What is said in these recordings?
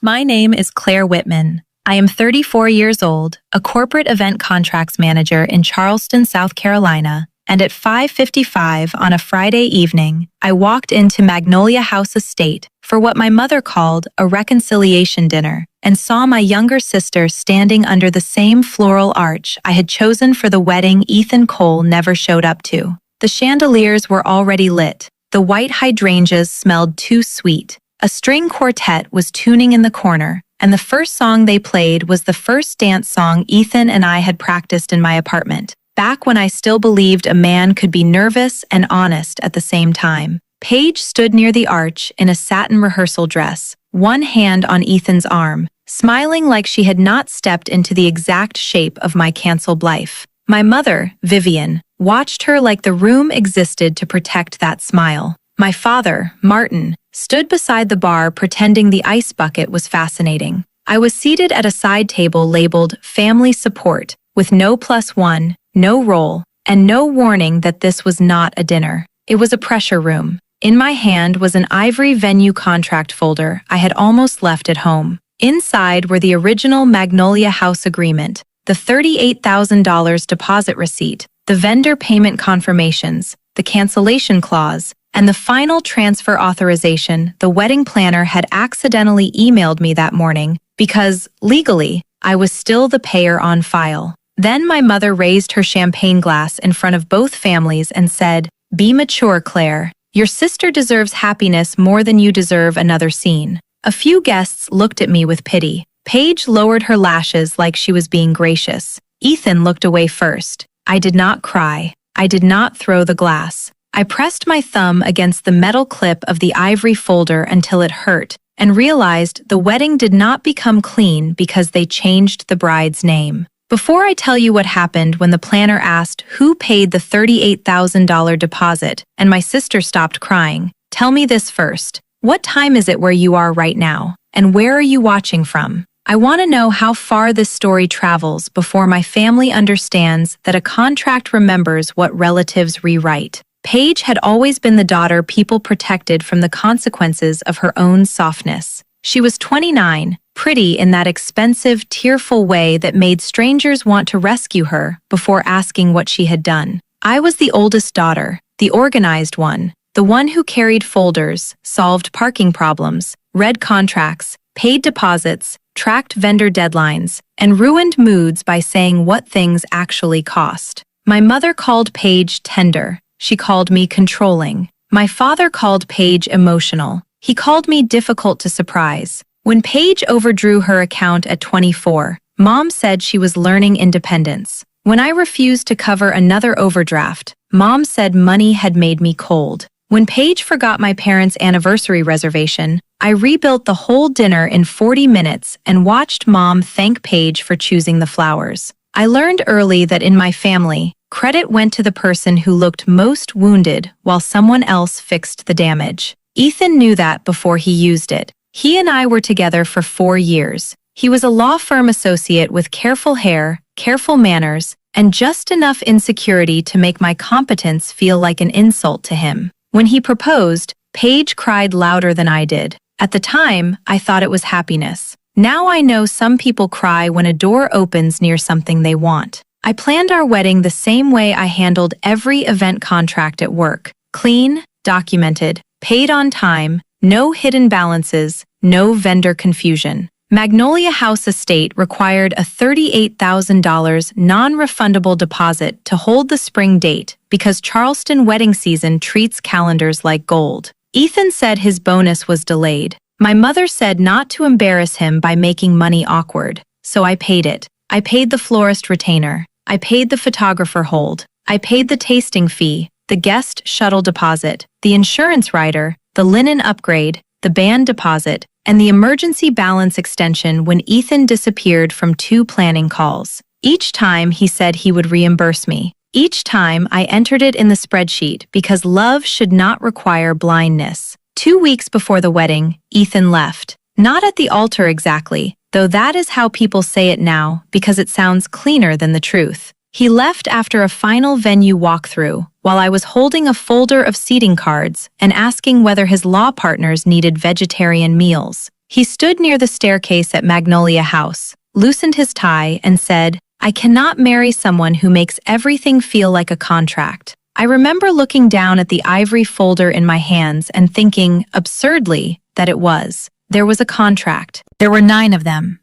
My name is Claire Whitman. I am 34 years old, a corporate event contracts manager in Charleston, South Carolina, and at 5:55 on a Friday evening, I walked into Magnolia House Estate for what my mother called a reconciliation dinner and saw my younger sister standing under the same floral arch I had chosen for the wedding Ethan Cole never showed up to. The chandeliers were already lit. The white hydrangeas smelled too sweet. A string quartet was tuning in the corner, and the first song they played was the first dance song Ethan and I had practiced in my apartment, back when I still believed a man could be nervous and honest at the same time. Paige stood near the arch in a satin rehearsal dress, one hand on Ethan's arm, smiling like she had not stepped into the exact shape of my canceled life. My mother, Vivian, watched her like the room existed to protect that smile. My father, Martin, stood beside the bar pretending the ice bucket was fascinating. I was seated at a side table labeled Family Support, with no +1, no roll, and no warning that this was not a dinner. It was a pressure room. In my hand was an ivory venue contract folder I had almost left at home. Inside were the original Magnolia House agreement, the $38,000 deposit receipt, the vendor payment confirmations, the cancellation clause, and the final transfer authorization the wedding planner had accidentally emailed me that morning because, legally, I was still the payer on file. Then my mother raised her champagne glass in front of both families and said, "Be mature, Claire. Your sister deserves happiness more than you deserve another scene." A few guests looked at me with pity. Paige lowered her lashes like she was being gracious. Ethan looked away first. I did not cry. I did not throw the glass. I pressed my thumb against the metal clip of the ivory folder until it hurt, and realized the wedding did not become clean because they changed the bride's name. Before I tell you what happened when the planner asked who paid the $38,000 deposit and my sister stopped crying, tell me this first. What time is it where you are right now? And where are you watching from? I want to know how far this story travels before my family understands that a contract remembers what relatives rewrite. Paige had always been the daughter people protected from the consequences of her own softness. She was 29, pretty in that expensive, tearful way that made strangers want to rescue her before asking what she had done. I was the oldest daughter, the organized one, the one who carried folders, solved parking problems, read contracts, paid deposits, tracked vendor deadlines, and ruined moods by saying what things actually cost. My mother called Paige tender. She called me controlling. My father called Paige emotional. He called me difficult to surprise. When Paige overdrew her account at 24, Mom said she was learning independence. When I refused to cover another overdraft, Mom said money had made me cold. When Paige forgot my parents' anniversary reservation, I rebuilt the whole dinner in 40 minutes and watched Mom thank Paige for choosing the flowers. I learned early that in my family, credit went to the person who looked most wounded while someone else fixed the damage. Ethan knew that before he used it. He and I were together for 4 years. He was a law firm associate with careful hair, careful manners, and just enough insecurity to make my competence feel like an insult to him. When he proposed, Paige cried louder than I did. At the time, I thought it was happiness. Now I know some people cry when a door opens near something they want. I planned our wedding the same way I handled every event contract at work. Clean, documented, paid on time, no hidden balances, no vendor confusion. Magnolia House Estate required a $38,000 non-refundable deposit to hold the spring date because Charleston wedding season treats calendars like gold. Ethan said his bonus was delayed. My mother said not to embarrass him by making money awkward, so I paid it. I paid the florist retainer. I paid the photographer hold. I paid the tasting fee, the guest shuttle deposit, the insurance rider, the linen upgrade, the band deposit, and the emergency balance extension when Ethan disappeared from 2 planning calls. Each time he said he would reimburse me. Each time I entered it in the spreadsheet because love should not require blindness. 2 weeks before the wedding, Ethan left. Not at the altar exactly, though that is how people say it now because it sounds cleaner than the truth. He left after a final venue walkthrough, while I was holding a folder of seating cards and asking whether his law partners needed vegetarian meals. He stood near the staircase at Magnolia House, loosened his tie, and said, "I cannot marry someone who makes everything feel like a contract." I remember looking down at the ivory folder in my hands and thinking, absurdly, that it was. There was a contract. There were 9 of them.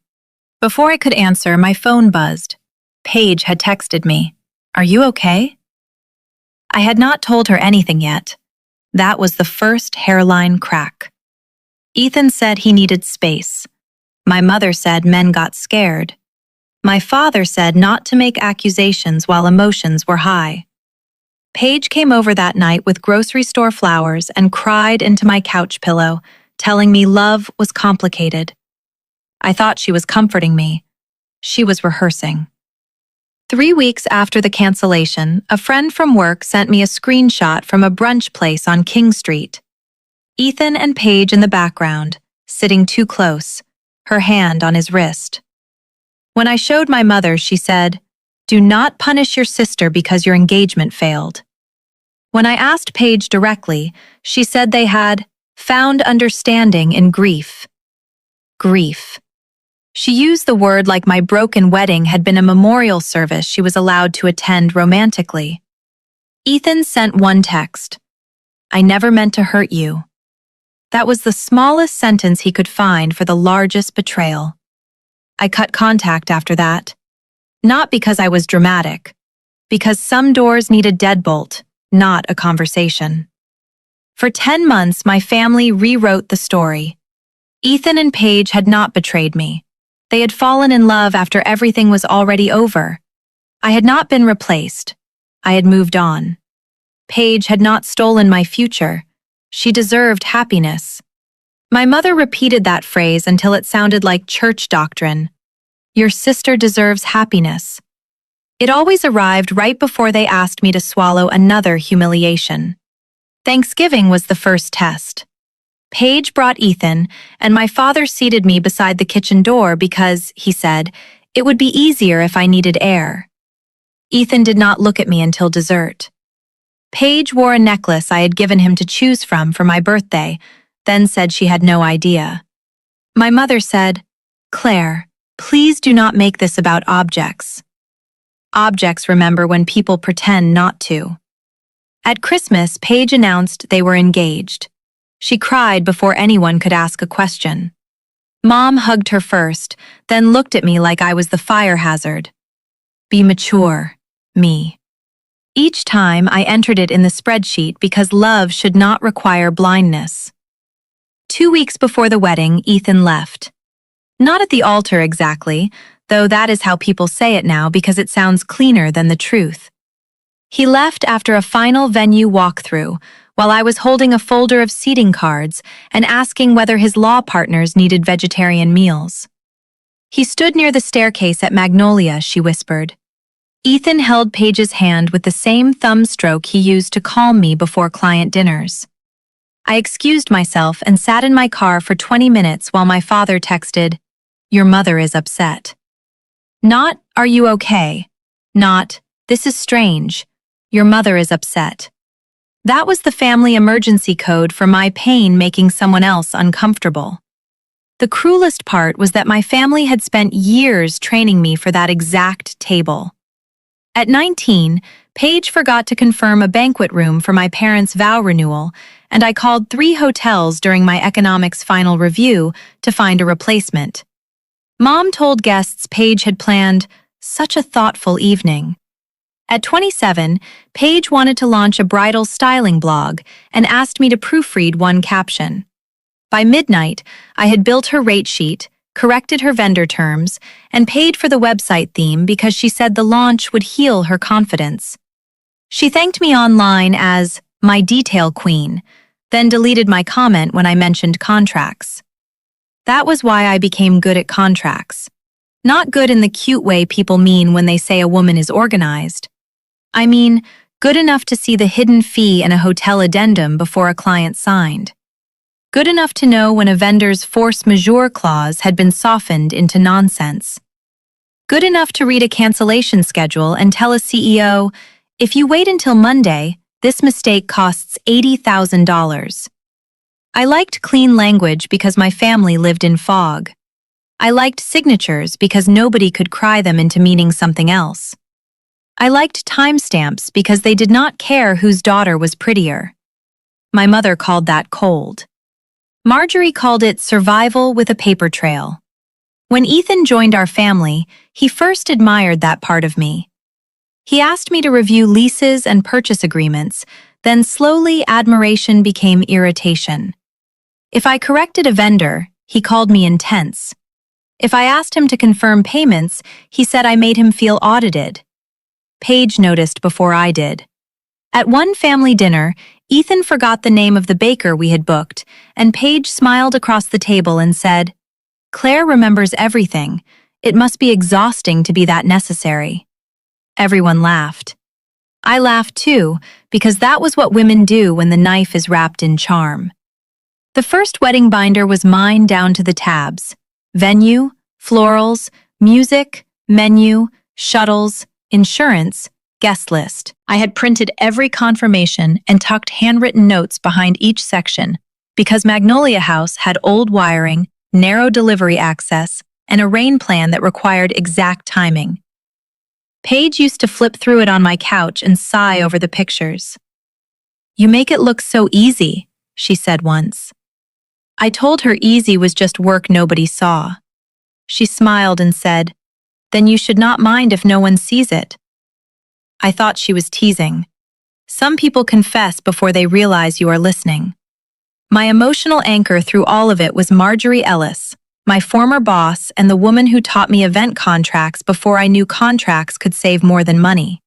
Before I could answer, my phone buzzed. Paige had texted me, "Are you okay?" I had not told her anything yet. That was the first hairline crack. Ethan said he needed space. My mother said men got scared. My father said not to make accusations while emotions were high. Paige came over that night with grocery store flowers and cried into my couch pillow, telling me love was complicated. I thought she was comforting me. She was rehearsing. 3 weeks after the cancellation, a friend from work sent me a screenshot from a brunch place on King Street. Ethan and Paige in the background, sitting too close, her hand on his wrist. When I showed my mother, she said, "Do not punish your sister because your engagement failed." When I asked Paige directly, she said they had found understanding in grief. Grief. She used the word like my broken wedding had been a memorial service she was allowed to attend romantically. Ethan sent one text. "I never meant to hurt you." That was the smallest sentence he could find for the largest betrayal. I cut contact after that. Not because I was dramatic, because some doors need a deadbolt, not a conversation. For 10 months, my family rewrote the story. Ethan and Paige had not betrayed me. They had fallen in love after everything was already over. I had not been replaced. I had moved on. Paige had not stolen my future. She deserved happiness. My mother repeated that phrase until it sounded like church doctrine. Your sister deserves happiness. It always arrived right before they asked me to swallow another humiliation. Thanksgiving was the first test. Paige brought Ethan, and my father seated me beside the kitchen door because, he said, it would be easier if I needed air. Ethan did not look at me until dessert. Paige wore a necklace I had given him to choose from for my birthday, then said she had no idea. My mother said, "Claire, please do not make this about objects." Objects remember when people pretend not to. At Christmas, Paige announced they were engaged. She cried before anyone could ask a question. Mom hugged her first, then looked at me like I was the fire hazard. Be mature, me. Each time I entered it in the spreadsheet because love should not require blindness. 2 weeks before the wedding, Ethan left. Not at the altar exactly, though that is how people say it now because it sounds cleaner than the truth. He left after a final venue walkthrough, while I was holding a folder of seating cards and asking whether his law partners needed vegetarian meals. He stood near the staircase at Magnolia, she whispered. Ethan held Paige's hand with the same thumb stroke he used to calm me before client dinners. I excused myself and sat in my car for 20 minutes while my father texted, "Your mother is upset." Not, "Are you okay?" Not, "This is strange. Your mother is upset." That was the family emergency code for my pain making someone else uncomfortable. The cruelest part was that my family had spent years training me for that exact table. At 19, Paige forgot to confirm a banquet room for my parents' vow renewal, and I called 3 hotels during my economics final review to find a replacement. Mom told guests Paige had planned such a thoughtful evening. At 27, Paige wanted to launch a bridal styling blog and asked me to proofread one caption. By midnight, I had built her rate sheet, corrected her vendor terms, and paid for the website theme because she said the launch would heal her confidence. She thanked me online as my detail queen, then deleted my comment when I mentioned contracts. That was why I became good at contracts. Not good in the cute way people mean when they say a woman is organized. I mean, good enough to see the hidden fee in a hotel addendum before a client signed. Good enough to know when a vendor's force majeure clause had been softened into nonsense. Good enough to read a cancellation schedule and tell a CEO, if you wait until Monday, this mistake costs $80,000. I liked clean language because my family lived in fog. I liked signatures because nobody could cry them into meaning something else. I liked timestamps because they did not care whose daughter was prettier. My mother called that cold. Marjorie called it survival with a paper trail. When Ethan joined our family, he first admired that part of me. He asked me to review leases and purchase agreements, then slowly admiration became irritation. If I corrected a vendor, he called me intense. If I asked him to confirm payments, he said I made him feel audited. Paige noticed before I did. At one family dinner, Ethan forgot the name of the baker we had booked, and Paige smiled across the table and said, "Claire remembers everything. It must be exhausting to be that necessary." Everyone laughed. I laughed too, because that was what women do when the knife is wrapped in charm. The first wedding binder was mine down to the tabs. Venue, florals, music, menu, shuttles, insurance, guest list. I had printed every confirmation and tucked handwritten notes behind each section because Magnolia House had old wiring, narrow delivery access, and a rain plan that required exact timing. Paige used to flip through it on my couch and sigh over the pictures. "You make it look so easy," she said once. I told her easy was just work nobody saw. She smiled and said, "Then you should not mind if no one sees it." I thought she was teasing. Some people confess before they realize you are listening. My emotional anchor through all of it was Marjorie Ellis, my former boss and the woman who taught me event contracts before I knew contracts could save more than money.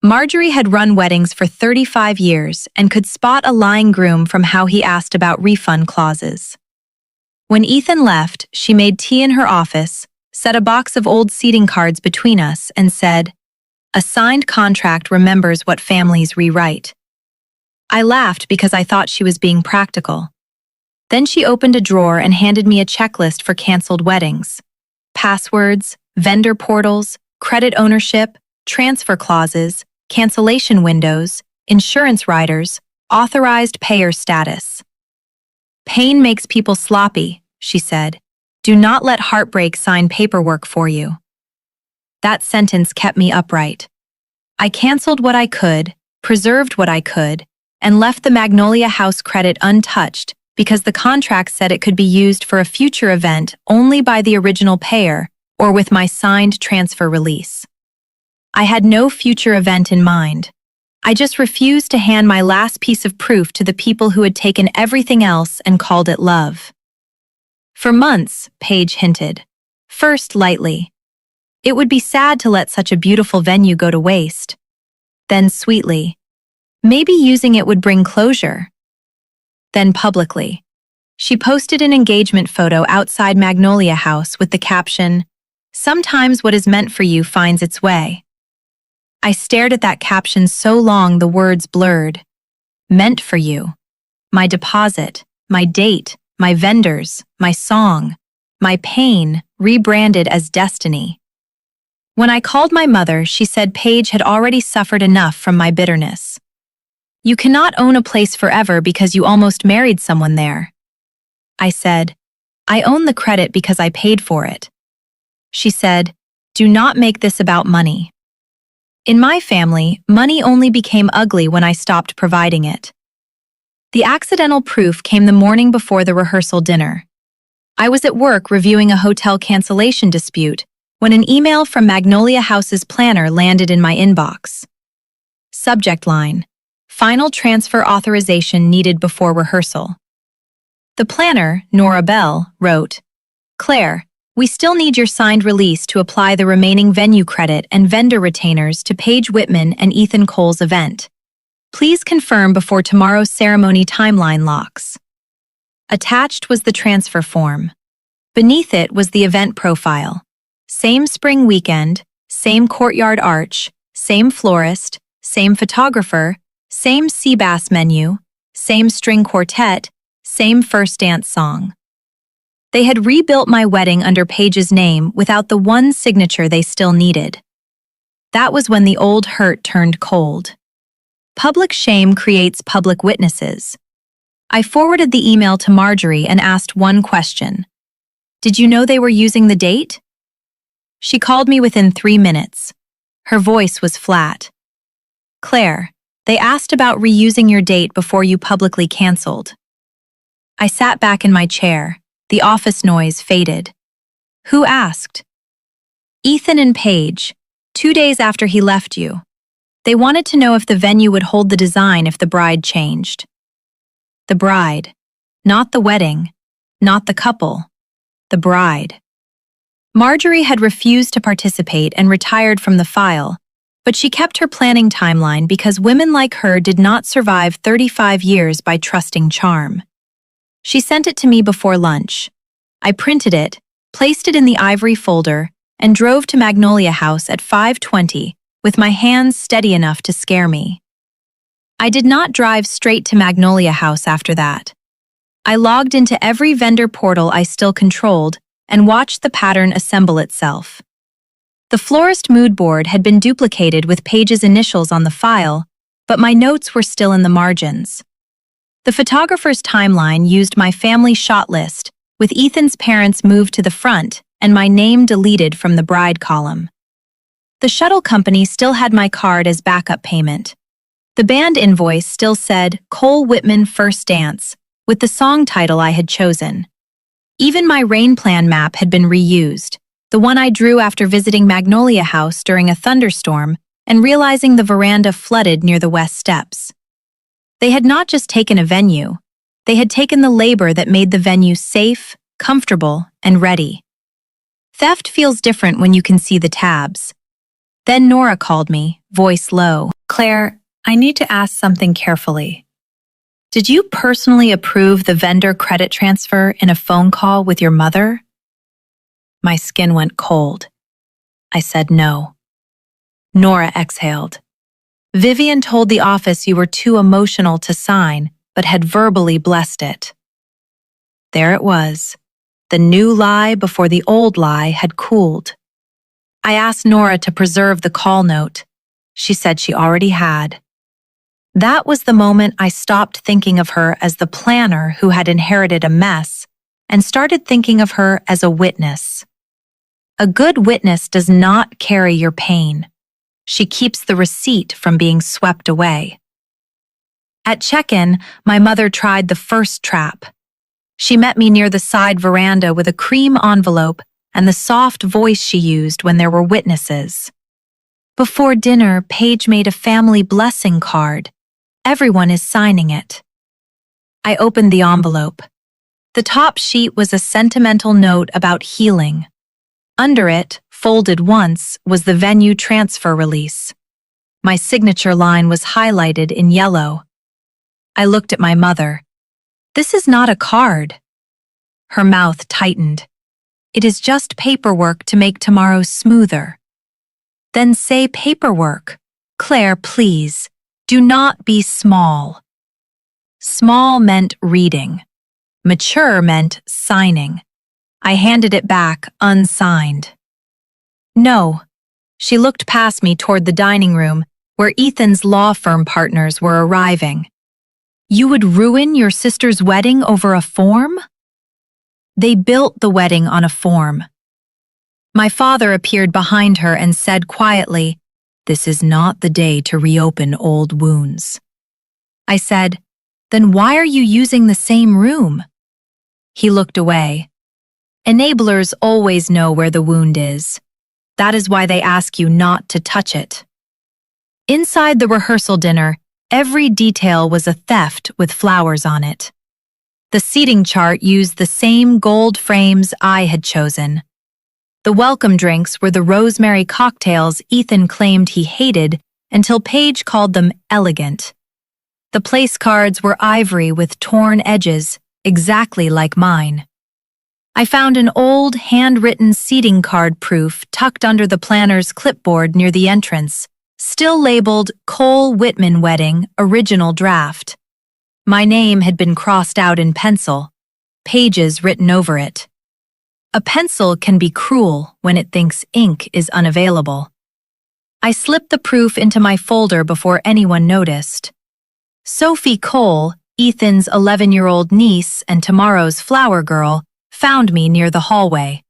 Marjorie had run weddings for 35 years and could spot a lying groom from how he asked about refund clauses. When Ethan left, she made tea in her office, set a box of old seating cards between us, and said, "A signed contract remembers what families rewrite." I laughed because I thought she was being practical. Then she opened a drawer and handed me a checklist for canceled weddings. Passwords, vendor portals, credit ownership, transfer clauses, cancellation windows, insurance riders, authorized payer status. "Pain makes people sloppy," she said. "Do not let heartbreak sign paperwork for you." That sentence kept me upright. I canceled what I could, preserved what I could, and left the Magnolia House credit untouched because the contract said it could be used for a future event only by the original payer or with my signed transfer release. I had no future event in mind. I just refused to hand my last piece of proof to the people who had taken everything else and called it love. For months, Paige hinted. First lightly. It would be sad to let such a beautiful venue go to waste. Then sweetly. Maybe using it would bring closure. Then publicly. She posted an engagement photo outside Magnolia House with the caption, "Sometimes what is meant for you finds its way." I stared at that caption so long the words blurred. Meant for you. My deposit, my date, my vendors, my song, my pain rebranded as destiny. When I called my mother, she said Paige had already suffered enough from my bitterness. "You cannot own a place forever because you almost married someone there." I said, "I own the credit because I paid for it." She said, "Do not make this about money." In my family, money only became ugly when I stopped providing it. The accidental proof came the morning before the rehearsal dinner. I was at work reviewing a hotel cancellation dispute when an email from Magnolia House's planner landed in my inbox. Subject line: Final transfer authorization needed before rehearsal. The planner, Nora Bell, wrote, "Claire, we still need your signed release to apply the remaining venue credit and vendor retainers to Paige Whitman and Ethan Cole's event. Please confirm before tomorrow's ceremony timeline locks." Attached was the transfer form. Beneath it was the event profile. Same spring weekend, same courtyard arch, same florist, same photographer, same sea bass menu, same string quartet, same first dance song. They had rebuilt my wedding under Paige's name without the one signature they still needed. That was when the old hurt turned cold. Public shame creates public witnesses. I forwarded the email to Marjorie and asked one question. Did you know they were using the date? She called me within 3 minutes. Her voice was flat. Claire, they asked about reusing your date before you publicly canceled. I sat back in my chair. The office noise faded. Who asked? Ethan and Paige, 2 days after he left you. They wanted to know if the venue would hold the design if the bride changed. The bride. Not the wedding. Not the couple. The bride. Marjorie had refused to participate and retired from the file, but she kept her planning timeline because women like her did not survive 35 years by trusting charm. She sent it to me before lunch. I printed it, placed it in the ivory folder, and drove to Magnolia House at 5:20 with my hands steady enough to scare me. I did not drive straight to Magnolia House after that. I logged into every vendor portal I still controlled and watched the pattern assemble itself. The florist mood board had been duplicated with Paige's initials on the file, but my notes were still in the margins. The photographer's timeline used my family shot list, with Ethan's parents moved to the front and my name deleted from the bride column. The shuttle company still had my card as backup payment. The band invoice still said Cole Whitman First Dance, with the song title I had chosen. Even my rain plan map had been reused, the one I drew after visiting Magnolia House during a thunderstorm and realizing the veranda flooded near the west steps. They had not just taken a venue, they had taken the labor that made the venue safe, comfortable, and ready. Theft feels different when you can see the tabs. Then Nora called me, voice low. Claire, I need to ask something carefully. Did you personally approve the vendor credit transfer in a phone call with your mother? My skin went cold. I said no. Nora exhaled. Vivian told the office you were too emotional to sign, but had verbally blessed it. There it was. The new lie before the old lie had cooled. I asked Nora to preserve the call note. She said she already had. That was the moment I stopped thinking of her as the planner who had inherited a mess and started thinking of her as a witness. A good witness does not carry your pain. She keeps the receipt from being swept away. At check-in, my mother tried the first trap. She met me near the side veranda with a cream envelope and the soft voice she used when there were witnesses. Before dinner, Paige made a family blessing card. Everyone is signing it. I opened the envelope. The top sheet was a sentimental note about healing. Under it, folded once, was the venue transfer release. My signature line was highlighted in yellow. I looked at my mother. This is not a card. Her mouth tightened. It is just paperwork to make tomorrow smoother. Then say paperwork. Claire, please. Do not be small. Small meant reading. Mature meant signing. I handed it back unsigned. No. She looked past me toward the dining room, where Ethan's law firm partners were arriving. You would ruin your sister's wedding over a form? They built the wedding on a form. My father appeared behind her and said quietly, "This is not the day to reopen old wounds." I said, "Then why are you using the same room?" He looked away. Enablers always know where the wound is. That is why they ask you not to touch it. Inside the rehearsal dinner, every detail was a theft with flowers on it. The seating chart used the same gold frames I had chosen. The welcome drinks were the rosemary cocktails Ethan claimed he hated until Paige called them elegant. The place cards were ivory with torn edges, exactly like mine. I found an old, handwritten seating card proof tucked under the planner's clipboard near the entrance, still labeled Cole Whitman Wedding, Original Draft. My name had been crossed out in pencil, Paige's written over it. A pencil can be cruel when it thinks ink is unavailable. I slipped the proof into my folder before anyone noticed. Sophie Cole, Ethan's 11-year-old niece and tomorrow's flower girl, found me near the hallway.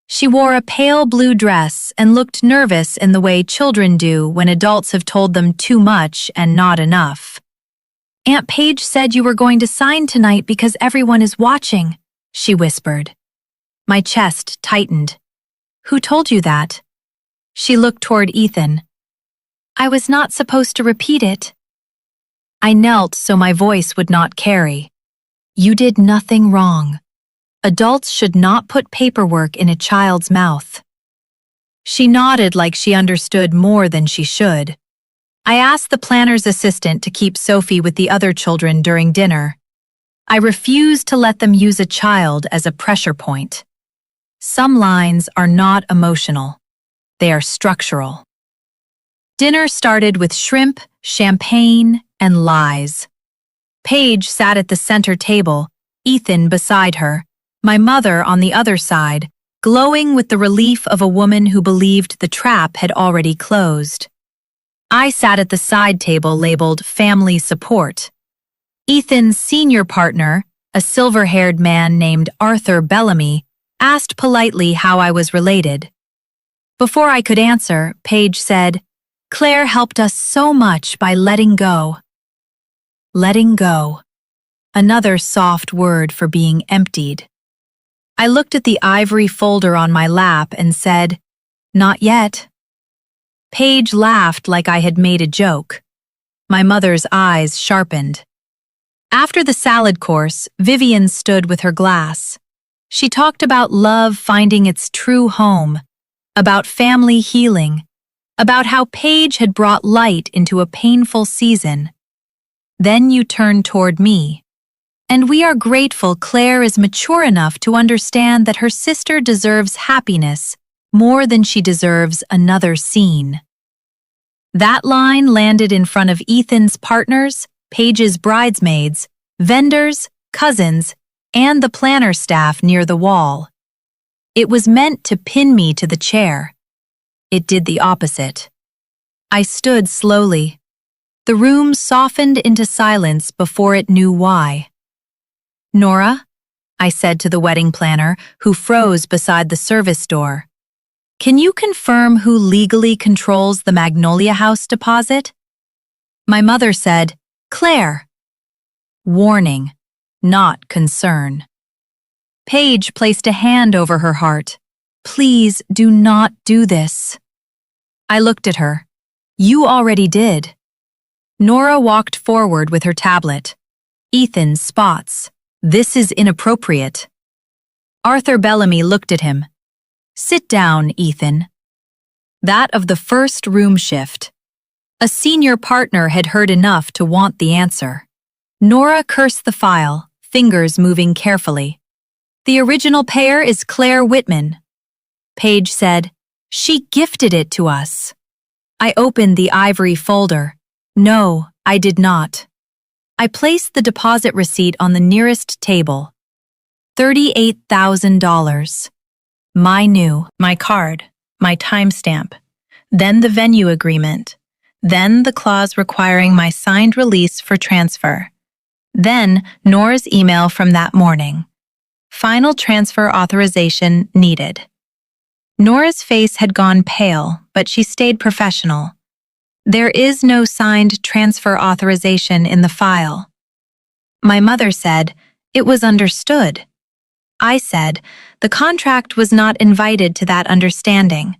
She wore a pale blue dress and looked nervous in the way children do when adults have told them too much and not enough. "Aunt Paige said you were going to sign tonight because everyone is watching," she whispered. My chest tightened. "Who told you that?" She looked toward Ethan. "I was not supposed to repeat it." I knelt so my voice would not carry. "You did nothing wrong. Adults should not put paperwork in a child's mouth." She nodded like she understood more than she should. I asked the planner's assistant to keep Sophie with the other children during dinner. I refused to let them use a child as a pressure point. Some lines are not emotional. They are structural. Dinner started with shrimp, champagne, and lies. Paige sat at the center table, Ethan beside her, my mother on the other side, glowing with the relief of a woman who believed the trap had already closed. I sat at the side table labeled Family Support. Ethan's senior partner, a silver-haired man named Arthur Bellamy, asked politely how I was related. Before I could answer, Paige said, "Claire helped us so much by letting go." Letting go. Another soft word for being emptied. I looked at the ivory folder on my lap and said, "Not yet." Paige laughed like I had made a joke. My mother's eyes sharpened. After the salad course, Vivian stood with her glass. She talked about love finding its true home, about family healing, about how Paige had brought light into a painful season. Then you turned toward me. "And we are grateful Claire is mature enough to understand that her sister deserves happiness more than she deserves another scene." That line landed in front of Ethan's partners, Paige's bridesmaids, vendors, cousins, and the planner staff near the wall. It was meant to pin me to the chair. It did the opposite. I stood slowly. The room softened into silence before it knew why. "Nora," I said to the wedding planner, who froze beside the service door, "can you confirm who legally controls the Magnolia House deposit?" My mother said, "Claire." Warning, not concern. Paige placed a hand over her heart. "Please do not do this." I looked at her. "You already did." Nora walked forward with her tablet. "Ethan's spots. This is inappropriate." Arthur Bellamy looked at him. "Sit down, Ethan." That of the first room shift. A senior partner had heard enough to want the answer. Nora cursed the file, fingers moving carefully. "The original payer is Claire Whitman." Paige said, "She gifted it to us." I opened the ivory folder. No, I did not. I placed the deposit receipt on the nearest table. $38,000. My card, my timestamp, then the venue agreement, then the clause requiring my signed release for transfer, then Nora's email from that morning. Final transfer authorization needed. Nora's face had gone pale, but she stayed professional. "There is no signed transfer authorization in the file." My mother said, "It was understood." I said, "The contract was not invited to that understanding."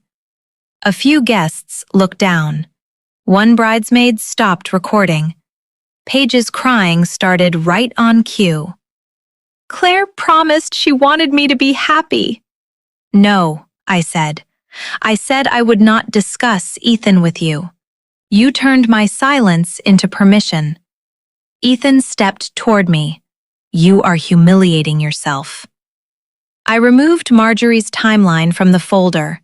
A few guests looked down. One bridesmaid stopped recording. Paige's crying started right on cue. "Claire promised she wanted me to be happy." "No," I said. "I said I would not discuss Ethan with you. You turned my silence into permission." Ethan stepped toward me. "You are humiliating yourself." I removed Marjorie's timeline from the folder.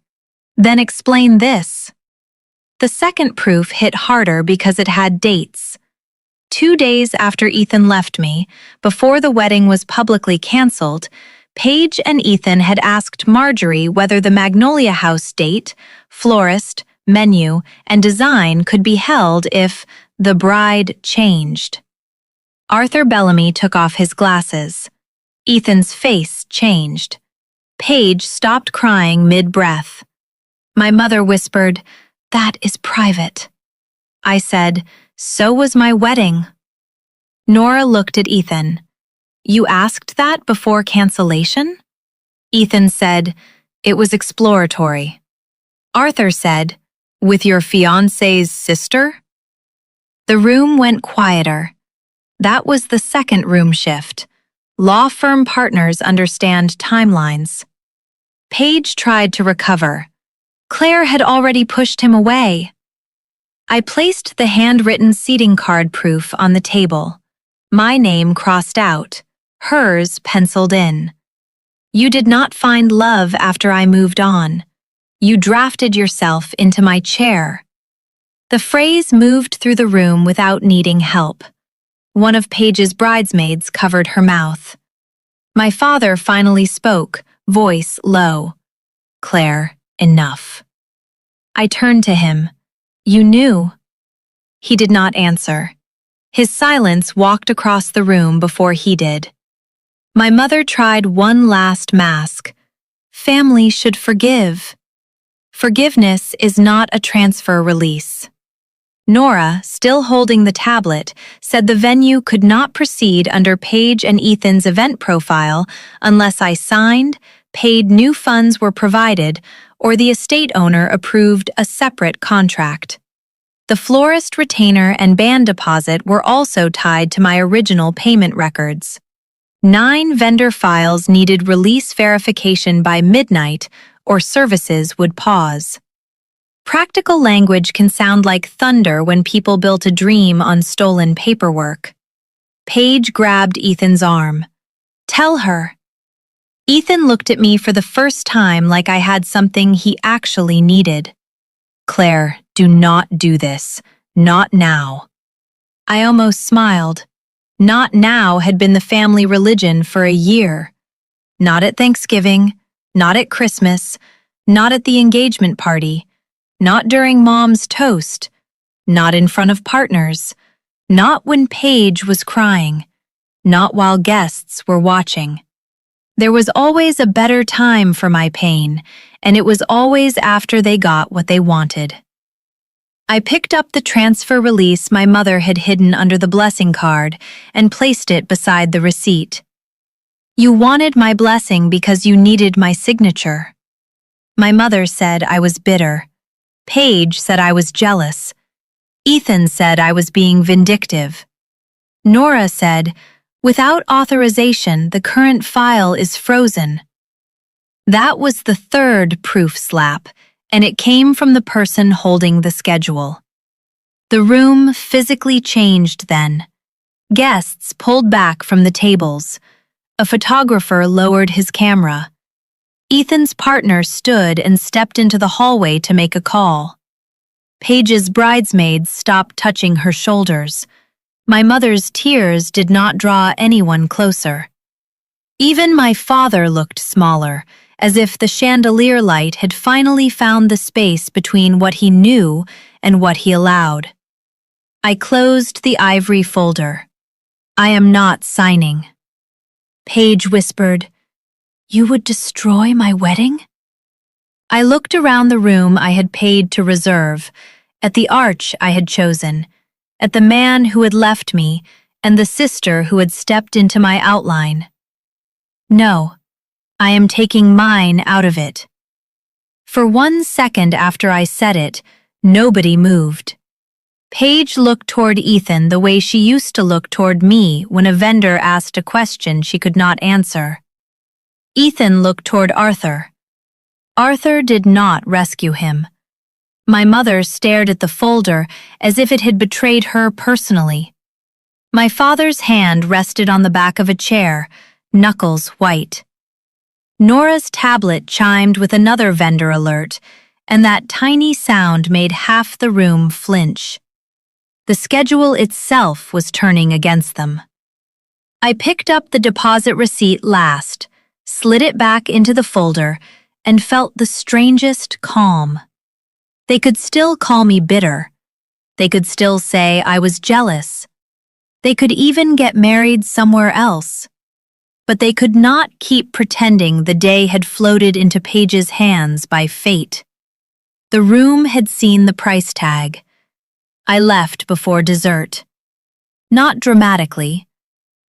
"Then explain this." The second proof hit harder because it had dates. 2 days after Ethan left me, before the wedding was publicly canceled, Paige and Ethan had asked Marjorie whether the Magnolia House date, florist, menu, and design could be held if the bride changed. Arthur Bellamy took off his glasses. Ethan's face changed. Paige stopped crying mid-breath. My mother whispered, "That is private." I said, "So was my wedding." Nora looked at Ethan. "You asked that before cancellation?" Ethan said, "It was exploratory." Arthur said, "With your fiancé's sister?" The room went quieter. That was the second room shift. Law firm partners understand timelines. Paige tried to recover. Claire had already pushed him away. I placed the handwritten seating card proof on the table. My name crossed out, hers penciled in. "You did not find love after I moved on. You drafted yourself into my chair." The phrase moved through the room without needing help. One of Paige's bridesmaids covered her mouth. My father finally spoke, voice low. "Claire, enough." I turned to him. "You knew." He did not answer. His silence walked across the room before he did. My mother tried one last mask. Family should forgive. Forgiveness is not a transfer release. Nora, still holding the tablet, said the venue could not proceed under Paige and Ethan's event profile unless I signed, paid new funds were provided, or the estate owner approved a separate contract. The florist retainer and band deposit were also tied to my original payment records. 9 vendor files needed release verification by midnight, or services would pause. Practical language can sound like thunder when people built a dream on stolen paperwork. Paige grabbed Ethan's arm. "Tell her." Ethan looked at me for the first time like I had something he actually needed. "Claire, do not do this. Not now." I almost smiled. Not now had been the family religion for a year. Not at Thanksgiving, not at Christmas, not at the engagement party, not during Mom's toast, not in front of partners, not when Paige was crying, not while guests were watching. There was always a better time for my pain, and it was always after they got what they wanted. I picked up the transfer release my mother had hidden under the blessing card and placed it beside the receipt. "You wanted my blessing because you needed my signature." My mother said I was bitter. Paige said I was jealous. Ethan said I was being vindictive. Nora said, "Without authorization, the current file is frozen." That was the third proof slap, and it came from the person holding the schedule. The room physically changed then. Guests pulled back from the tables. A photographer lowered his camera. Ethan's partner stood and stepped into the hallway to make a call. Paige's bridesmaids stopped touching her shoulders. My mother's tears did not draw anyone closer. Even my father looked smaller, as if the chandelier light had finally found the space between what he knew and what he allowed. I closed the ivory folder. "I am not signing." Paige whispered, "You would destroy my wedding?" I looked around the room I had paid to reserve, at the arch I had chosen, at the man who had left me, and the sister who had stepped into my outline. "No, I am taking mine out of it." For 1 second after I said it, nobody moved. Paige looked toward Ethan the way she used to look toward me when a vendor asked a question she could not answer. Ethan looked toward Arthur. Arthur did not rescue him. My mother stared at the folder as if it had betrayed her personally. My father's hand rested on the back of a chair, knuckles white. Nora's tablet chimed with another vendor alert, and that tiny sound made half the room flinch. The schedule itself was turning against them. I picked up the deposit receipt last, slid it back into the folder, and felt the strangest calm. They could still call me bitter. They could still say I was jealous. They could even get married somewhere else. But they could not keep pretending the day had floated into Paige's hands by fate. The room had seen the price tag. I left before dessert. Not dramatically,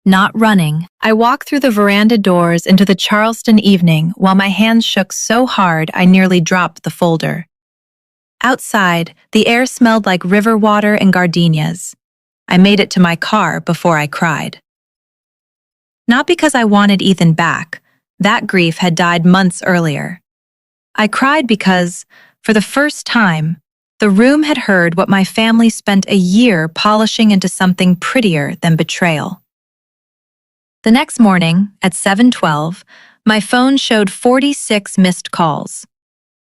not running. I walked through the veranda doors into the Charleston evening while my hands shook so hard I nearly dropped the folder. Outside, the air smelled like river water and gardenias. I made it to my car before I cried. Not because I wanted Ethan back. That grief had died months earlier. I cried because, for the first time, the room had heard what my family spent a year polishing into something prettier than betrayal. The next morning, at 7:12, my phone showed 46 missed calls.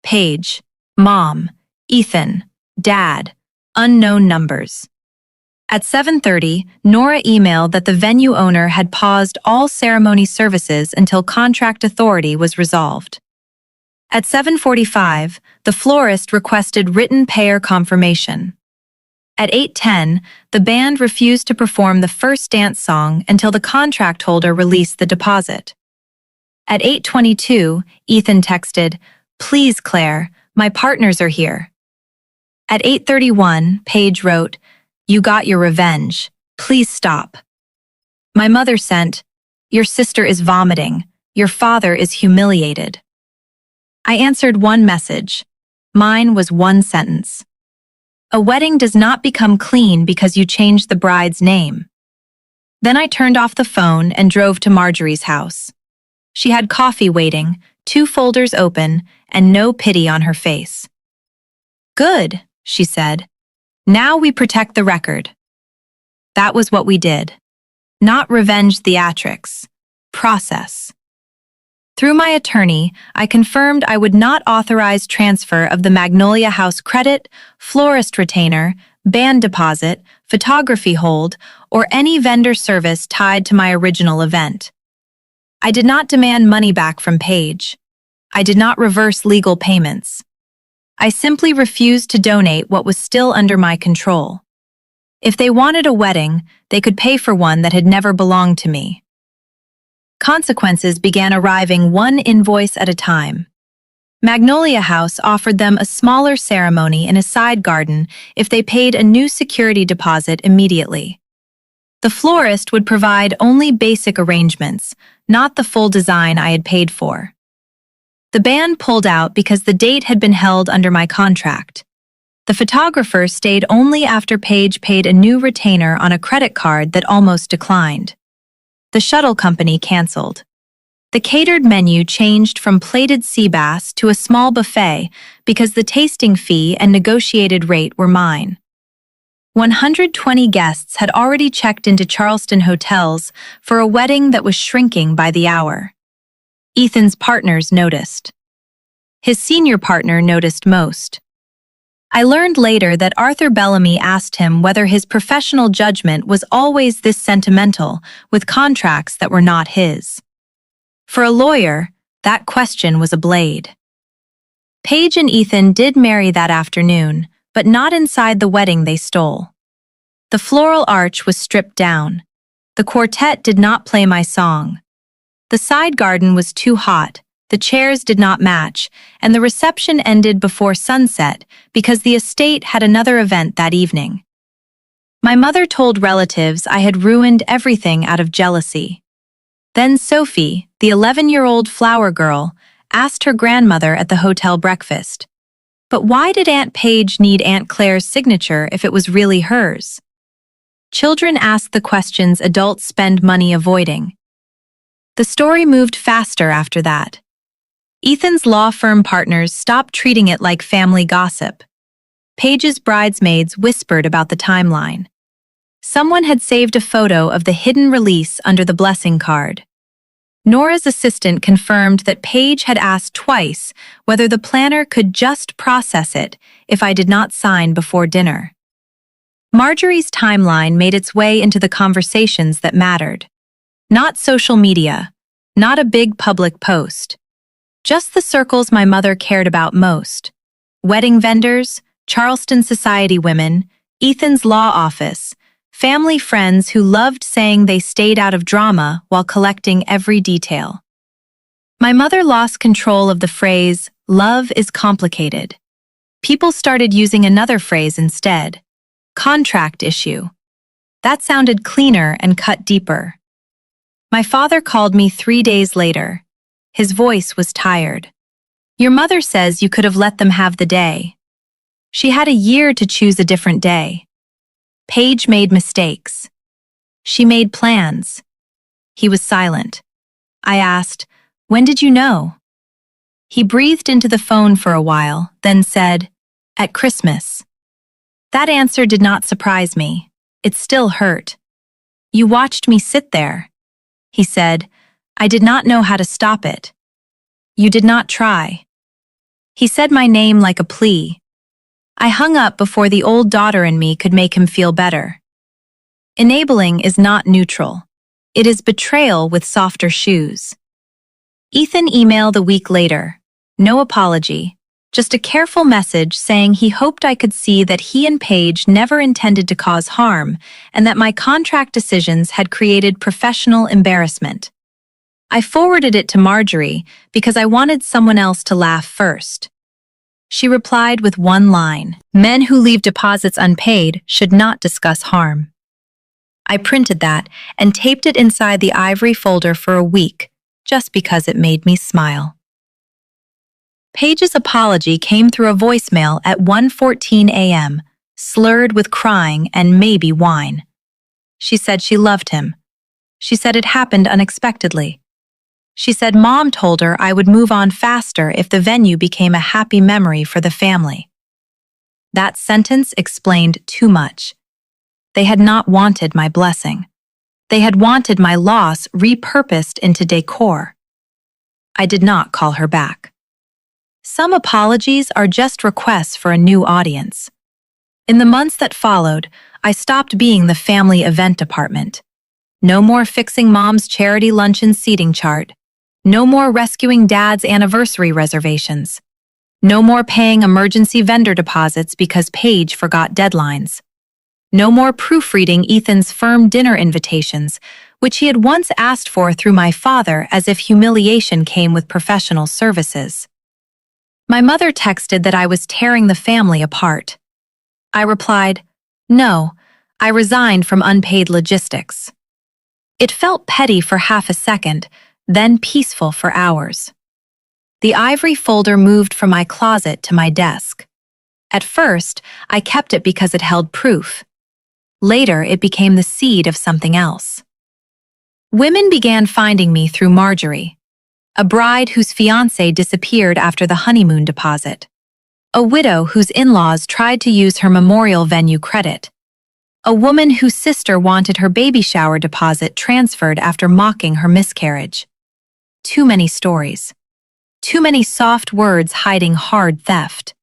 Paige, Mom, Ethan, Dad, unknown numbers. At 7:30, Nora emailed that the venue owner had paused all ceremony services until contract authority was resolved. At 7:45, the florist requested written payer confirmation. At 8:10, the band refused to perform the first dance song until the contract holder released the deposit. At 8:22, Ethan texted, "Please, Claire, my partners are here." At 8:31, Paige wrote, "You got your revenge. Please stop." My mother sent, "Your sister is vomiting. Your father is humiliated." I answered one message. Mine was one sentence. A wedding does not become clean because you change the bride's name. Then I turned off the phone and drove to Marjorie's house. She had coffee waiting, 2 folders open, and no pity on her face. "Good," she said. "Now we protect the record." That was what we did. Not revenge theatrics. Process. Through my attorney, I confirmed I would not authorize transfer of the Magnolia House credit, florist retainer, band deposit, photography hold, or any vendor service tied to my original event. I did not demand money back from Paige. I did not reverse legal payments. I simply refused to donate what was still under my control. If they wanted a wedding, they could pay for one that had never belonged to me. Consequences began arriving one invoice at a time. Magnolia House offered them a smaller ceremony in a side garden if they paid a new security deposit immediately. The florist would provide only basic arrangements, not the full design I had paid for. The band pulled out because the date had been held under my contract. The photographer stayed only after Paige paid a new retainer on a credit card that almost declined. The shuttle company canceled. The catered menu changed from plated sea bass to a small buffet because the tasting fee and negotiated rate were mine. 120 guests had already checked into Charleston hotels for a wedding that was shrinking by the hour. Ethan's partners noticed. His senior partner noticed most. I learned later that Arthur Bellamy asked him whether his professional judgment was always this sentimental with contracts that were not his. For a lawyer, that question was a blade. Paige and Ethan did marry that afternoon, but not inside the wedding they stole. The floral arch was stripped down. The quartet did not play my song. The side garden was too hot, the chairs did not match, and the reception ended before sunset because the estate had another event that evening. My mother told relatives I had ruined everything out of jealousy. Then Sophie, the 11-year-old flower girl, asked her grandmother at the hotel breakfast, "But why did Aunt Paige need Aunt Claire's signature if it was really hers?" Children ask the questions adults spend money avoiding. The story moved faster after that. Ethan's law firm partners stopped treating it like family gossip. Paige's bridesmaids whispered about the timeline. Someone had saved a photo of the hidden release under the blessing card. Nora's assistant confirmed that Paige had asked twice whether the planner could just process it if I did not sign before dinner. Marjorie's timeline made its way into the conversations that mattered. Not social media, not a big public post. Just the circles my mother cared about most. Wedding vendors, Charleston society women, Ethan's law office, family friends who loved saying they stayed out of drama while collecting every detail. My mother lost control of the phrase, "Love is complicated." People started using another phrase instead, "contract issue." That sounded cleaner and cut deeper. My father called me 3 days later. His voice was tired. "Your mother says you could have let them have the day. She had a year to choose a different day. Paige made mistakes. She made plans." He was silent. I asked, "When did you know?" He breathed into the phone for a while, then said, "At Christmas." That answer did not surprise me. It still hurt. "You watched me sit there," he said. "I did not know how to stop it." "You did not try." He said my name like a plea. I hung up before the old daughter in me could make him feel better. Enabling is not neutral. It is betrayal with softer shoes. Ethan emailed a week later. No apology, just a careful message saying he hoped I could see that he and Paige never intended to cause harm and that my contract decisions had created professional embarrassment. I forwarded it to Marjorie because I wanted someone else to laugh first. She replied with one line, "Men who leave deposits unpaid should not discuss harm." I printed that and taped it inside the ivory folder for a week, just because it made me smile. Paige's apology came through a voicemail at 1:14 a.m., slurred with crying and maybe wine. She said she loved him. She said it happened unexpectedly. She said Mom told her I would move on faster if the venue became a happy memory for the family. That sentence explained too much. They had not wanted my blessing. They had wanted my loss repurposed into decor. I did not call her back. Some apologies are just requests for a new audience. In the months that followed, I stopped being the family event department. No more fixing Mom's charity luncheon seating chart. No more rescuing Dad's anniversary reservations. No more paying emergency vendor deposits because Paige forgot deadlines. No more proofreading Ethan's firm dinner invitations, which he had once asked for through my father as if humiliation came with professional services. My mother texted that I was tearing the family apart. I replied, "No, I resigned from unpaid logistics." It felt petty for half a second, then peaceful for hours. The ivory folder moved from my closet to my desk. At first, I kept it because it held proof. Later, it became the seed of something else. Women began finding me through Marjorie, a bride whose fiancé disappeared after the honeymoon deposit, a widow whose in-laws tried to use her memorial venue credit, a woman whose sister wanted her baby shower deposit transferred after mocking her miscarriage. Too many stories. Too many soft words hiding hard theft.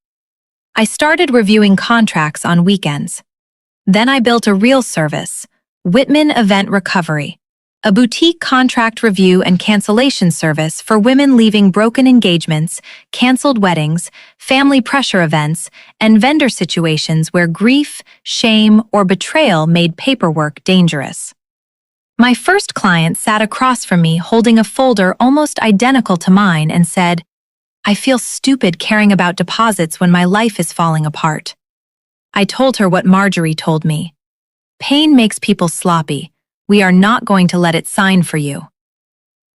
I started reviewing contracts on weekends. Then I built a real service, Whitman Event Recovery, a boutique contract review and cancellation service for women leaving broken engagements, canceled weddings, family pressure events, and vendor situations where grief, shame, or betrayal made paperwork dangerous. My first client sat across from me holding a folder almost identical to mine and said, "I feel stupid caring about deposits when my life is falling apart." I told her what Marjorie told me. "Pain makes people sloppy. We are not going to let it sign for you."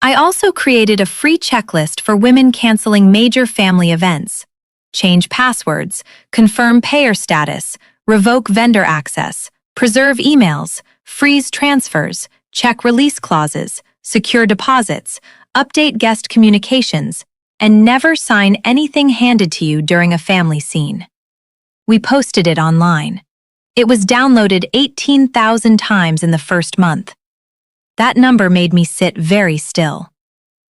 I also created a free checklist for women canceling major family events. Change passwords, confirm payer status, revoke vendor access, preserve emails, freeze transfers, check release clauses, secure deposits, update guest communications, and never sign anything handed to you during a family scene. We posted it online. It was downloaded 18,000 times in the first month. That number made me sit very still.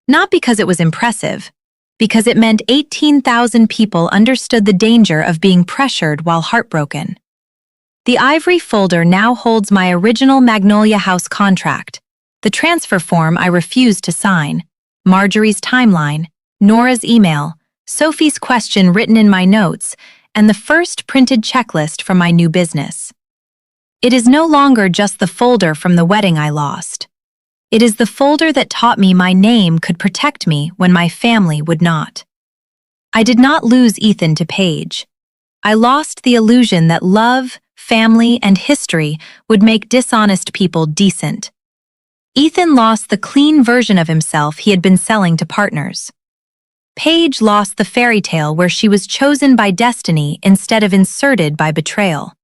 Not because it was impressive, because it meant 18,000 people understood the danger of being pressured while heartbroken. The ivory folder now holds my original Magnolia House contract, the transfer form I refused to sign, Marjorie's timeline, Nora's email, Sophie's question written in my notes, and the first printed checklist from my new business. It is no longer just the folder from the wedding I lost. It is the folder that taught me my name could protect me when my family would not. I did not lose Ethan to Paige. I lost the illusion that love, family, and history would make dishonest people decent. Ethan lost the clean version of himself he had been selling to partners. Paige lost the fairy tale where she was chosen by destiny instead of inserted by betrayal.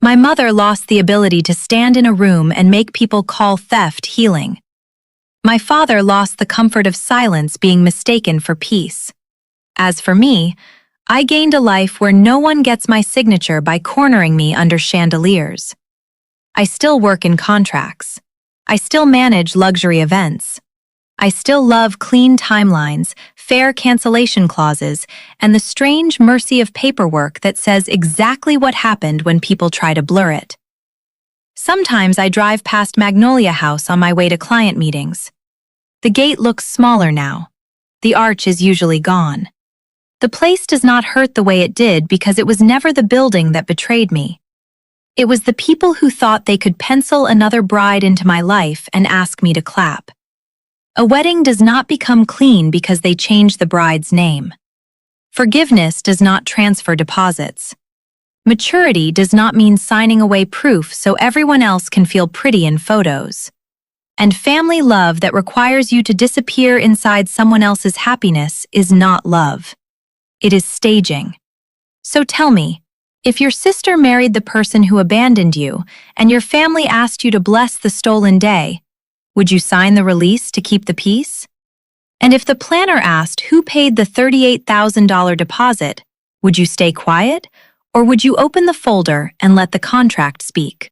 My mother lost the ability to stand in a room and make people call theft healing. My father lost the comfort of silence being mistaken for peace. As for me, I gained a life where no one gets my signature by cornering me under chandeliers. I still work in contracts. I still manage luxury events. I still love clean timelines, fair cancellation clauses, and the strange mercy of paperwork that says exactly what happened when people try to blur it. Sometimes I drive past Magnolia House on my way to client meetings. The gate looks smaller now. The arch is usually gone. The place does not hurt the way it did because it was never the building that betrayed me. It was the people who thought they could pencil another bride into my life and ask me to clap. A wedding does not become clean because they change the bride's name. Forgiveness does not transfer deposits. Maturity does not mean signing away proof so everyone else can feel pretty in photos. And family love that requires you to disappear inside someone else's happiness is not love. It is staging. So tell me, if your sister married the person who abandoned you and your family asked you to bless the stolen day, would you sign the release to keep the peace? And if the planner asked who paid the $38,000 deposit, would you stay quiet, or would you open the folder and let the contract speak?